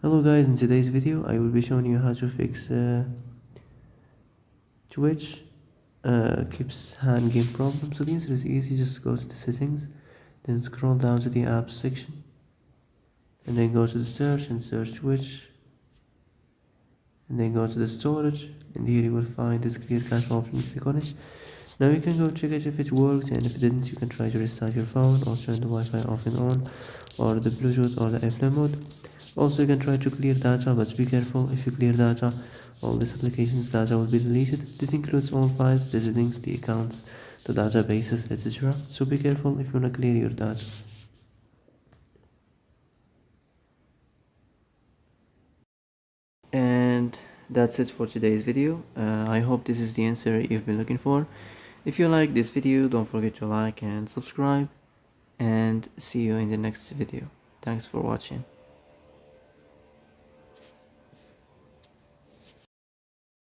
Hello guys, in today's video I will be showing you how to fix Twitch keeps hand game problem. So the answer is easy, just go to the settings, then scroll down to the apps section, and then go to the search and search Twitch, and then go to the storage, and here you will find this clear cache option. Click on it. Now you can go check it if it worked, and if it didn't, you can try to restart your phone or turn the Wi-Fi off and on, or the Bluetooth or the airplane mode. Also, you can try to clear data, but be careful. If you clear data, all this application's data will be deleted. This includes all files, the settings, the accounts, the databases, etc. So be careful if you wanna clear your data. And that's it for today's video. I hope this is the answer you've been looking for. If you like this video, don't forget to like and subscribe, and see you in the next video. Thanks for watching.